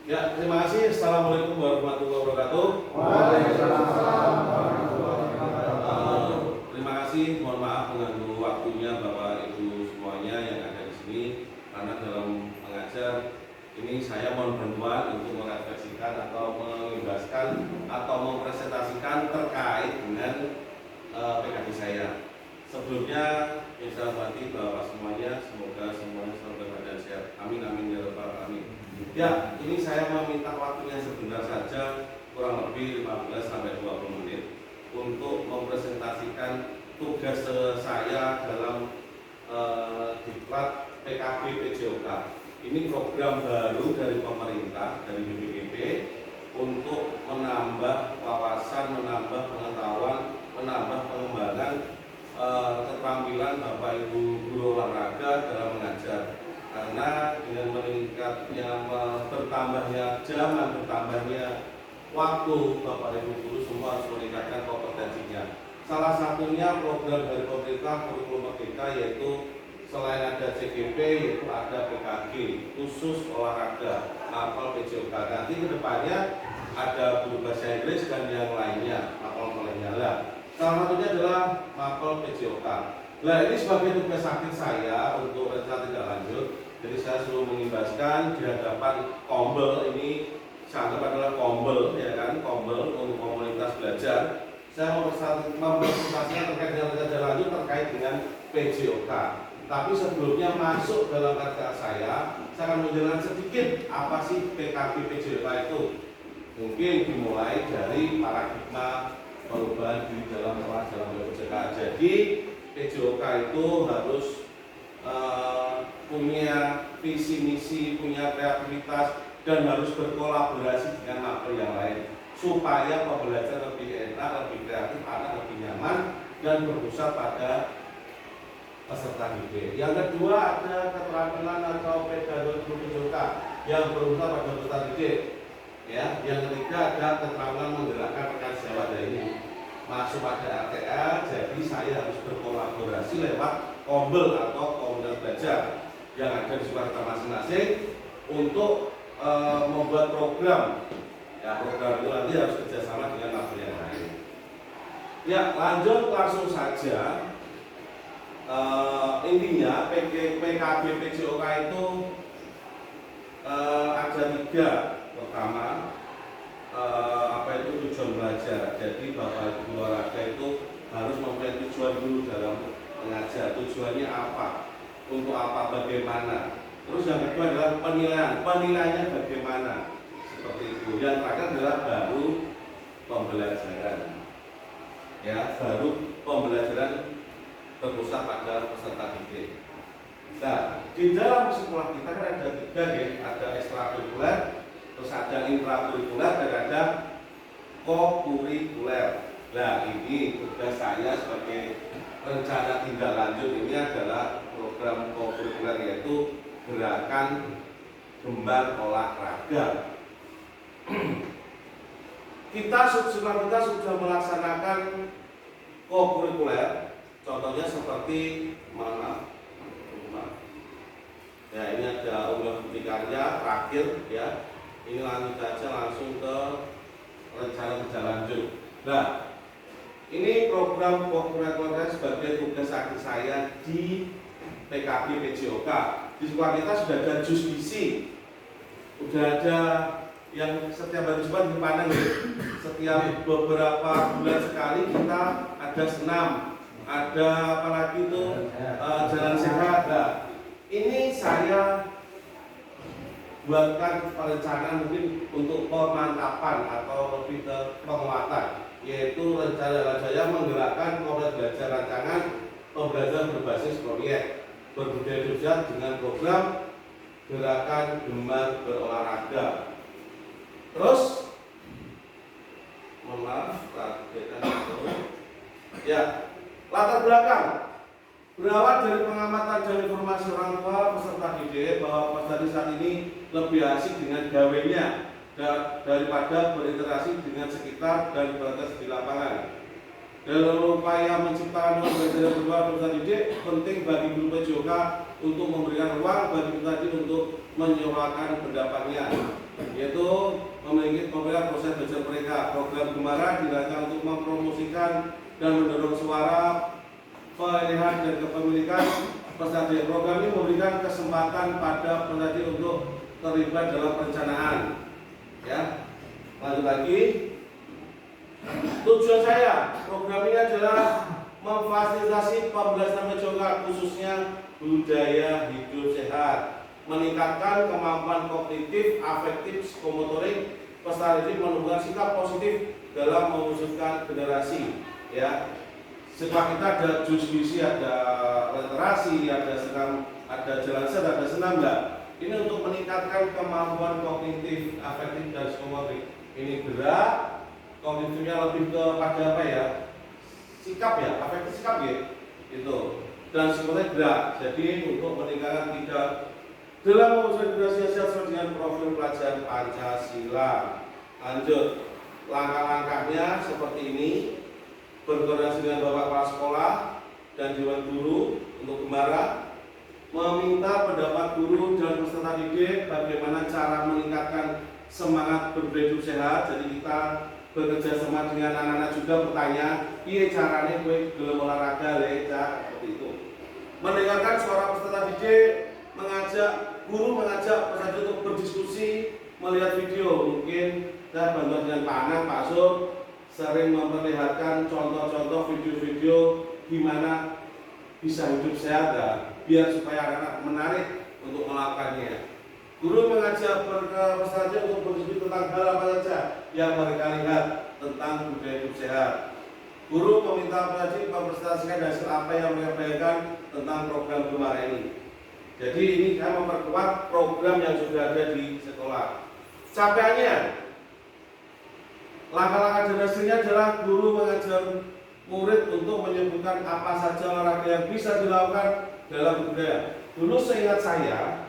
Ya, terima kasih. Assalamualaikum warahmatullahi wabarakatuh. Waalaikumsalam warahmatullahi wabarakatuh. Terima kasih. Mohon maaf mengganggu waktunya Bapak Ibu semuanya yang ada di sini. Karena dalam mengajar ini saya mohon bantuan untuk merefleksikan atau mengimbaskan atau mempresentasikan terkait dengan PKB saya. Sebelumnya, insya Allah Bapak semuanya, semoga semuanya selalu dalam keadaan sehat. Amin amin ya rabbal alamin. Ya, ini saya meminta waktunya sebentar saja, kurang lebih 15 sampai 20 menit untuk mempresentasikan tugas saya dalam diklat PKB PJOK. Ini program baru dari pemerintah, dari BPKB untuk menambah wawasan, menambah pengetahuan, menambah pengembangan keterampilan Bapak Ibu guru olahraga dalam mengajar. Karena dengan meningkatnya, bertambahnya zaman, bertambahnya waktu, Bapak Ibu guru semua harus meningkatkan kompetensinya. Salah satunya program dari pemerintah kurikulum merdeka, yaitu selain ada CGP, yaitu ada PKG khusus olahraga atau PJOK. Nanti kedepannya ada guru bahasa Inggris dan yang lainnya, mapel nyala. Salah satunya adalah mapel PJOK. Nah, ini sebagai tugas akhir saya untuk rencana tidak lanjut. Jadi saya selalu mengimbaskan di hadapan Kombel, ini saya anggap adalah Kombel, ya kan, Kombel untuk komunitas belajar. Saya mempresentasikan terkait dengan rencana lanjut terkait dengan PJOK. Tapi sebelumnya masuk dalam kerja saya akan menjelaskan sedikit apa sih PKB PJOK itu. Mungkin dimulai dari paradigma perubahan di dalam PJOK. Jadi PJOK itu harus punya visi misi, punya kreativitas, dan harus berkolaborasi dengan mapel yang lain supaya pembelajaran lebih enak, lebih kreatif, anak lebih nyaman, dan berpusat pada peserta didik. Yang kedua ada keterampilan atau pedagogi PJOK yang berpusat pada peserta didik. Ya, yang ketiga ada keterampilan menggerakkan rekan sejawat ini masuk pada RTA. Jadi saya harus berkolaborasi lewat Kombel atau komunitas belajar yang ada di sekolah masing-masing untuk membuat program. Ya, program itu nanti harus kerjasama dengan mapel yang lain. Ya, lanjut langsung saja. Intinya PKB PJOK itu ada tiga. Pertama, apa itu tujuan belajar. Jadi Bapak Ibu olahraga itu harus mempunyai tujuan dulu dalam mengajar. Tujuannya apa? Untuk apa? Bagaimana? Terus yang kedua adalah penilaian. Penilaiannya bagaimana? Seperti itu. Yang terakhir adalah baru pembelajaran. Ya, baru pembelajaran berpusat pada peserta didik. Nah, di dalam sekolah kita kan ada tiga, ya. Ada ekstrakurikuler, terus ada intrakurikuler, dan ada kokurikuler. Nah, ini tugas saya sebagai rencana tindak lanjut ini adalah program kokurikuler, yaitu gerakan gembar olahraga. Kita sudah melaksanakan kokurikuler. Contohnya seperti mana? Ya, ini ada unggahan bukti karya terakhir, ya. Ini lanjut saja langsung ke rencana kerja lanjut. Nah, ini program kokurikuler sebagai tugas akhir saya di PKB PJOK. Di sekolah kita sudah ada jusmisi, sudah ada yang setiap hari Jumat dipandang, ya. Setiap beberapa bulan sekali kita ada senam, ada apalagi itu jalan sehat. Nah, ini saya buatkan perencanaan mungkin untuk pemantapan atau lebih ke penguatan, yaitu rencana saya menggerakkan komunitas belajar rancangan pembelajaran berbasis proyek berbudaya sosial dengan program gerakan gemar berolahraga. Terus ya, latar belakang berawal dari pengamatan dan informasi orang tua peserta didik bahwa peserta saat ini lebih asik dengan gawainya daripada berinteraksi dengan sekitar dan berinteraksi di lapangan. Dalam upaya menciptakan ruang belajar yang berkualitas peserta didik, penting bagi guru PJOK untuk memberikan ruang bagi peserta didik untuk menyuarakan pendapatnya, yaitu memberikan proses belajar mereka. Program Gemara dilakukan untuk mempromosikan dan mendorong suara, pilihan dan kepemilikan peserta didik. Program ini memberikan kesempatan pada peserta didik untuk terlibat dalam perencanaan. Ya, lanjut lagi. Tujuan saya program ini adalah memfasilitasi pembelajaran PJOK khususnya budaya hidup sehat, meningkatkan kemampuan kognitif, afektif, psikomotorik peserta didik, menumbuhkan sikap positif dalam mewujudkan generasi. Ya, setelah kita ada justisi, ada literasi, ada senam, ada jalan set, ada senam enggak? Ini untuk meningkatkan kemampuan kognitif, afektif dan psikomotorik. Ini gerak. Kognitifnya lebih kepada apa ya? Sikap ya, afektif sikap ya, itu. Dan psikomotorik gerak. Jadi untuk meningkatkan tidak dalam mewujudkan generasi sehat sesuai dengan profil pelajaran Pancasila. Lanjut, langkah-langkahnya seperti ini. Berkoordinasi dengan Bapak Kepala Sekolah dan Dewan Guru untuk Gemara, meminta pendapat guru dan peserta didik bagaimana cara meningkatkan semangat berhidup sehat. Jadi kita bekerja sama dengan anak-anak juga bertanya, iya caranya gue gelem olahraga leca seperti itu. Mendengarkan suara peserta didik, guru mengajak peserta didik untuk berdiskusi, melihat video. Mungkin saya bantu dengan Pak Anang, Pak Sur, sering memperlihatkan contoh-contoh video-video gimana bisa hidup sehat ya, biar supaya anak-anak menarik untuk melakukannya. Guru mengajak peserta didik untuk berdiskusi tentang hal apa saja yang mereka lihat tentang budaya hidup sehat. Guru meminta peserta didik mempresentasikan hasil apa yang mereka bayangkan tentang program Gemara ini. Jadi ini saya memperkuat program yang sudah ada di sekolah. Capaiannya, langkah-langkah dan hasilnya adalah guru mengajar murid untuk menyebutkan apa saja olahraga yang bisa dilakukan dalam budaya. Dulu seingat saya,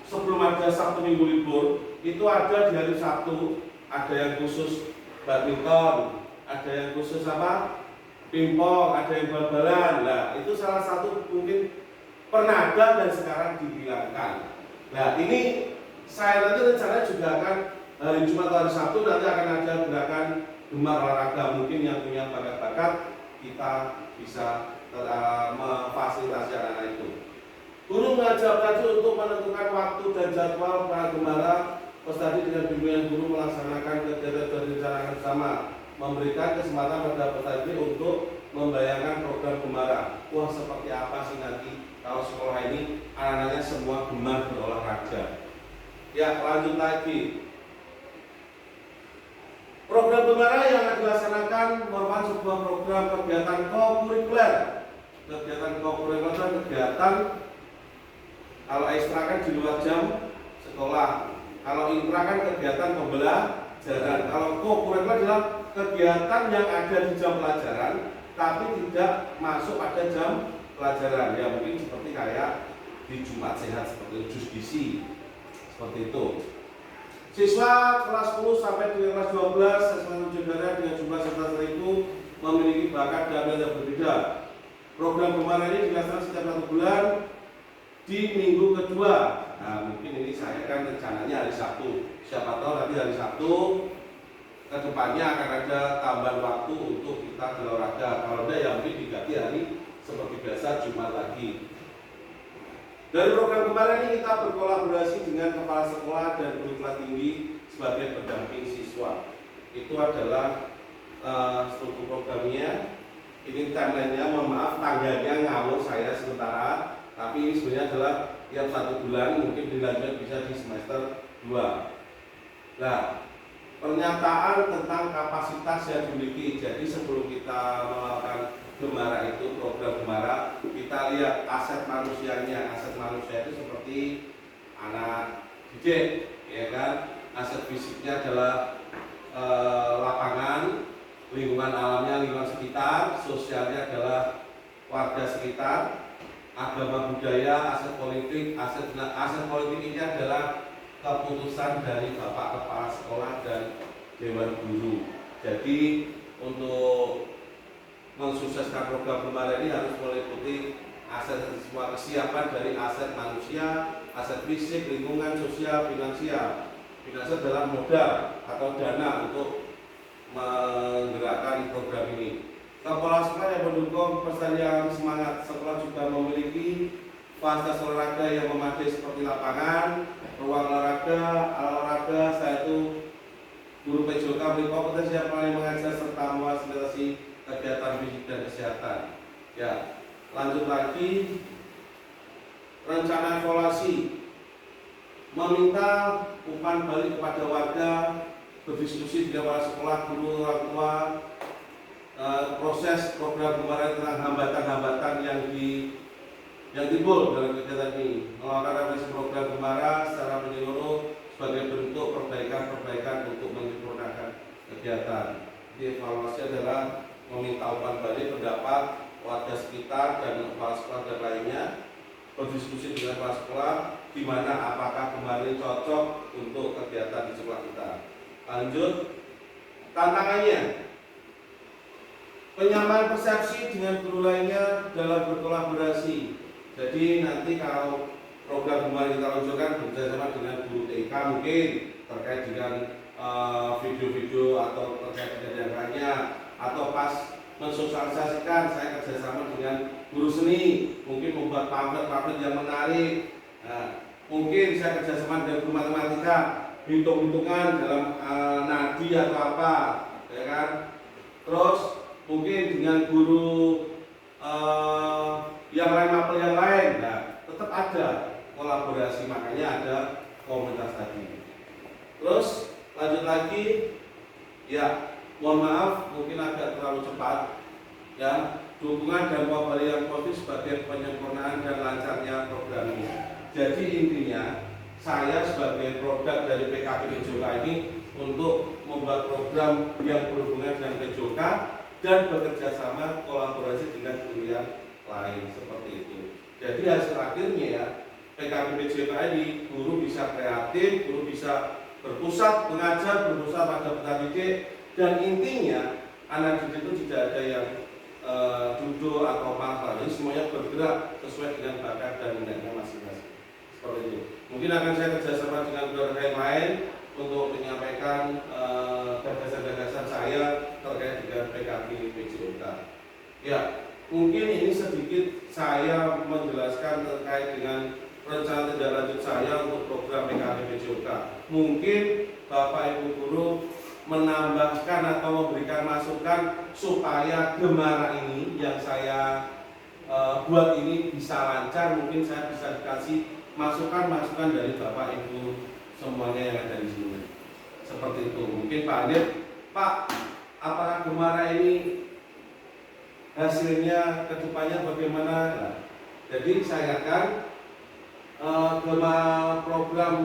sebelum ada Sabtu Minggu libur, itu ada di hari Sabtu, ada yang khusus badminton, ada yang khusus apa? Pingpong, ada yang bal-balan. Nah, itu salah satu mungkin pernah ada dan sekarang dihilangkan. Nah, ini saya nanti rencana juga akan hari Jumat atau hari Sabtu nanti akan ada gerakan gemar olahraga. Mungkin yang punya bakat-bakat kita bisa memfasilitasi anak-anak itu. Guru mengajak pelajar untuk menentukan waktu dan jadwal para Gemara. Peserta didik dengan bimbingan guru melaksanakan kegiatan dan direncanakan bersama, memberikan kesempatan pada peserta didik untuk membayangkan program Gemara. Wah, seperti apa sih nanti kalau sekolah ini anak-anaknya semua gemar berolahraga. Ya, lanjut lagi. Program Gemara yang akan dilaksanakan merupakan sebuah program kegiatan kokurikuler. Kegiatan kokurikuler adalah kegiatan kalau ekstra kan di luar jam sekolah. Kalau intra kan kegiatan pembelajaran. Kalau kokurikuler adalah kegiatan yang ada di jam pelajaran tapi tidak masuk pada jam pelajaran. Ya mungkin seperti kayak di Jumat Sehat seperti jus gizi. Seperti itu. Siswa kelas 10 sampai dengan kelas 12 sesuai negara dengan jumlah siswa itu memiliki bakat dan minat yang berbeda. Program Gemara ini dilaksanakan setiap 1 bulan di minggu kedua. Nah, mungkin ini saya kan rencananya hari Sabtu. Siapa tahu nanti hari Sabtu kedepannya akan ada tambahan waktu untuk kita berolahraga. Kalau tidak ya mungkin diganti hari seperti biasa Jumat lagi. Dari program kemarin ini kita berkolaborasi dengan kepala sekolah dan guru kelas tinggi sebagai pendamping siswa. Itu adalah struktur programnya. Ini timelinenya, mohon maaf tanggalnya ngawur saya sementara. Tapi ini sebenarnya adalah tiap 1 bulan, mungkin dilanjut bisa di semester 2. Nah, pernyataan tentang kapasitas yang dimiliki. Jadi sebelum kita melakukan Gemara itu, program Gemara, kita lihat aset manusianya. Aset manusia itu seperti anak didik, ya kan? Aset fisiknya adalah lapangan, lingkungan alamnya, lingkungan sekitar, sosialnya adalah warga sekitar, agama budaya, aset politik. Aset politik ini adalah keputusan dari Bapak Kepala Sekolah dan Dewan Guru. Jadi untuk mensukseskan program Gemara ini harus meliputi aset semua kesiapan dari aset manusia, aset fisik, lingkungan, sosial, finansial. Finansial adalah modal atau dana untuk menggerakkan program ini. Kepala sekolah yang mendukung peserta yang semangat. Sekolah juga memiliki fasilitas olahraga yang memadai seperti lapangan, ruang olahraga, alat olahraga. Saya itu guru PJOK memiliki kompetensi yang paling mengajar serta memfasilitasi kegiatan fisik dan kesehatan. Ya, lanjut lagi, rencana evaluasi meminta umpan balik kepada warga, berdiskusi dengan para sekolah, guru, orang tua, proses program kemarin tentang hambatan-hambatan yang timbul dalam kegiatan ini, melakukan revisi program kemarin secara menyeluruh sebagai bentuk perbaikan untuk menyempurnakan kegiatan. Di evaluasi adalah meminta umpan balik pendapat warga sekitar dan kepala sekolah dan lainnya, berdiskusi dengan kepala sekolah di mana apakah kemarin cocok untuk kegiatan di sekolah kita. Lanjut, tantangannya penyamaan persepsi dengan guru lainnya dalam berkolaborasi. Jadi nanti kalau program kemarin kita luncurkan bekerjasama dengan guru TK mungkin terkait dengan video-video atau terkait dengan yang lainnya, atau pas mensosialisasikan saya kerjasama dengan guru seni, mungkin membuat pamflet-pamflet yang menarik. Nah, mungkin saya kerjasama dengan guru matematika, hitung-hitungan dalam nadi atau apa, ya kan? Terus mungkin dengan guru yang lain, mapel yang lain. Nah, tetap ada kolaborasi, makanya ada komunitas tadi. Terus lanjut lagi, ya mohon maaf mungkin agak terlalu cepat, ya, dukungan dan pemberi yang positif sebagai penyempurnaan dan lancarnya program ini. Jadi intinya saya sebagai produk dari PKP PJOK ini untuk membuat program yang berhubungan dengan PJOK dan bekerja sama kolaborasi dengan guru yang lain, seperti itu. Jadi hasil akhirnya ya PKP PJOK ini guru bisa kreatif, guru bisa berpusat mengajar, berpusat pada peserta didik, dan intinya anak didik itu tidak ada yang duduk atau malah, jadi semuanya bergerak sesuai dengan bakat dan minatnya masing-masing. Seperti itu. Mungkin akan saya kerjasama dengan keluarga yang lain untuk menyampaikan gagasan-gagasan saya terkait dengan PKP PJOK. Ya, mungkin ini sedikit saya menjelaskan terkait dengan rencana tindak lanjut saya untuk program PKP PJOK. Mungkin Bapak Ibu guru menambahkan atau memberikan masukan supaya Gemara ini yang saya buat ini bisa lancar. Mungkin saya bisa dikasih masukan-masukan dari Bapak Ibu semuanya yang ada di sini. Seperti itu. Mungkin Pak Anip, Pak, apakah Gemara ini hasilnya kedepannya bagaimana? Nah, jadi saya akan program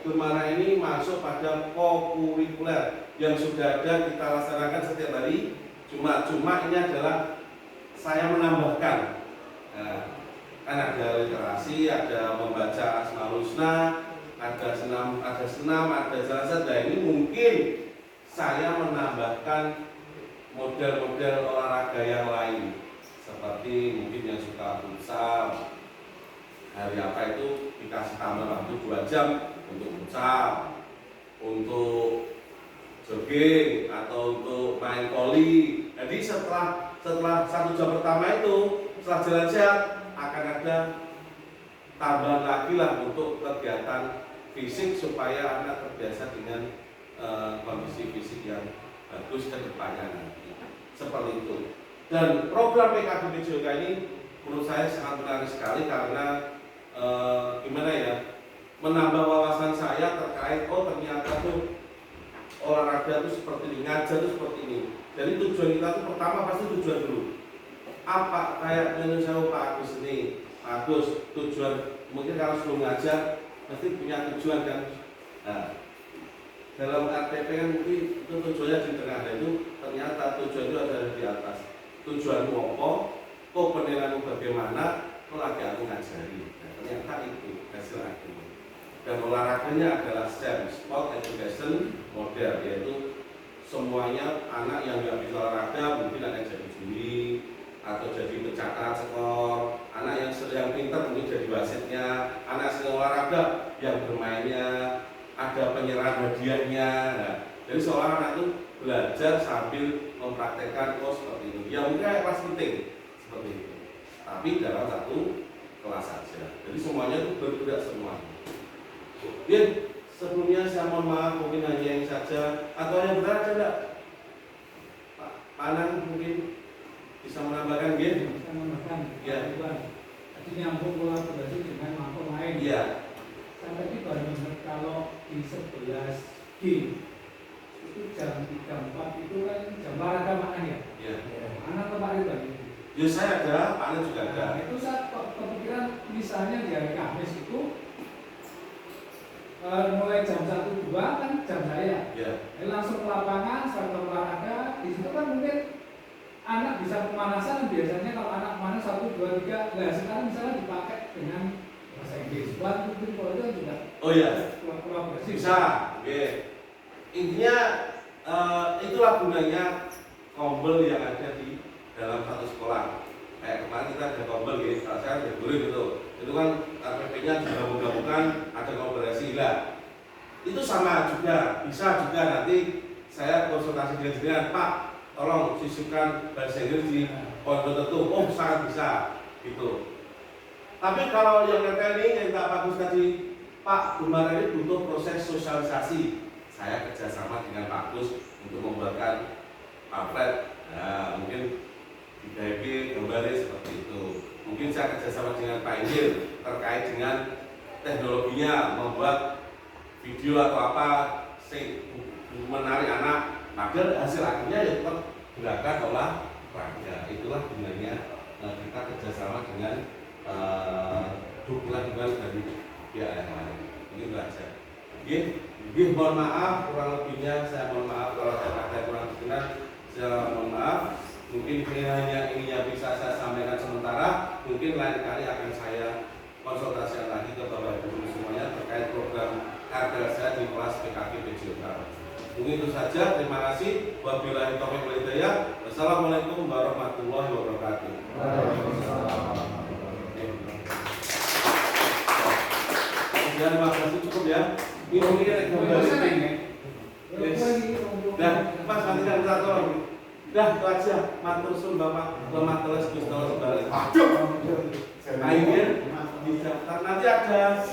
Gemara ini masuk pada kokurikuler yang sudah ada kita laksanakan setiap hari. Cuma ini adalah saya menambahkan. Nah, kan ada literasi, ada membaca Asmaul Husna, ada senam, ada jalazat. Nah, ini mungkin saya menambahkan model-model olahraga yang lain, seperti mungkin yang suka futsal, hari apa itu dikasih tambah waktu 2 jam untuk futsal, untuk jogging atau untuk main voli. Jadi setelah 1 jam pertama itu, setelah jalan sehat akan ada tambahan lagi lah untuk kegiatan fisik supaya anak terbiasa dengan kondisi fisik yang bagus ke depannya nanti. Seperti itu. Dan program PKP PJOK ini menurut saya sangat menarik sekali karena gimana ya, menambah wawasan saya terkait ternyata tuh olahraga itu seperti ini, ngajar itu seperti ini. Jadi tujuan kita tuh pertama pasti tujuan dulu. Apa kayak saya Pak Agus ini, Agus tujuan mungkin kalau sebelum ngajar pasti punya tujuan kan. Nah, dalam KTP kan mungkin itu tujuannya di tengah, dan itu ternyata tujuan itu ada di atas. Tujuanmu apa? Kok penilaianmu bagaimana? Kok lagi aku ngajari. Nah, ternyata itu hasil akhirnya. Dan olahraganya adalah STEM, Sport Education Model, yaitu semuanya anak yang nggak bisa olahraga mungkin ada jadi juri, atau jadi pencatat skor, anak yang pintar mungkin jadi wasitnya, anak yang olahraga yang bermainnya, ada penyerahan hadiahnya. Nah, jadi seorang anak itu belajar sambil mempraktekkan seperti itu. Ya mungkin kelas penting seperti itu. Tapi dalam satu kelas saja. Jadi semuanya itu bergerak semua. Ya, sebelumnya saya mohon maaf mungkin hanya yang saja atau yang benar ada enggak? Pak Anang mungkin bisa menambahkan gitu? Bisa menambahkan. Ya. Tadi nyambung kolaborasi dengan makro lain. Iya. Saya tadi baru ingat kalau di 11G itu jam 3.4 itu kan jam olahraga makan ya. Iya. Anak kemarin tadi. Ya saya ada, Pak Anang juga ada. Nah, itu saya kepikiran misalnya di hari Kamis itu mulai jam 1-2 kan jam saya. Iya. Langsung ke lapangan, serta olahraga. Di situ kan mungkin anak bisa pemanasan. Biasanya kalau anak mana 1, 2, 3. Nah sekarang misalnya dipakai dengan bahasa Inggris. Buat mungkin kalau itu juga. Oh iya. Kolaborasi. Bisa. Oke. Intinya itulah gunanya kombel yang ada di dalam satu sekolah. Kayak kemarin kita ada kombel gitu, kalau saya ada guru gitu. Itu kan RPP-nya juga menggabungkan ada kolaborasi lah. Itu sama juga, bisa juga nanti saya konsultasi dengan Pak, tolong sisipkan bahasa Inggris di poin tertentu. Oh sangat bisa gitu. Tapi kalau yang nempel ini yang tak bagus tadi, Pak Gumar ini butuh proses sosialisasi. Saya kerjasama dengan Pak Gus untuk membuatkan pamflet. Nah mungkin di DIP kembali seperti itu. Mungkin saya kerjasama dengan Pak Indir terkait dengan teknologinya, membuat video atau apa menarik anak. Maka hasil akhirnya ya tetap gerakan olahraga. Itulah gunanya kita kerjasama dengan dukungan dari pihak yang lain. Ini belajar. Mohon maaf kurang lebihnya, saya mohon maaf kalau ada kurang berkenan, saya mohon maaf. Mungkin hanya ini yang bisa saya sampaikan sementara. Mungkin lain kali akan saya konsultasikan lagi ke Bapak Ibu semuanya terkait program karya saya di kelas PKK PJK. Mungkin itu saja. Terima kasih. Wabillahi taufiq wal hidayah. Wassalamualaikum warahmatullahi wabarakatuh. Ya, terima kasih cukup ya. Ini mungkin ada gambar ini. Nah, Mas nanti kan kita tolong. Dah, itu aja. Matur suwun Bapak, lemah teles Gusti Allah sebalik. Aduh. Akhirnya di daftar nanti ada.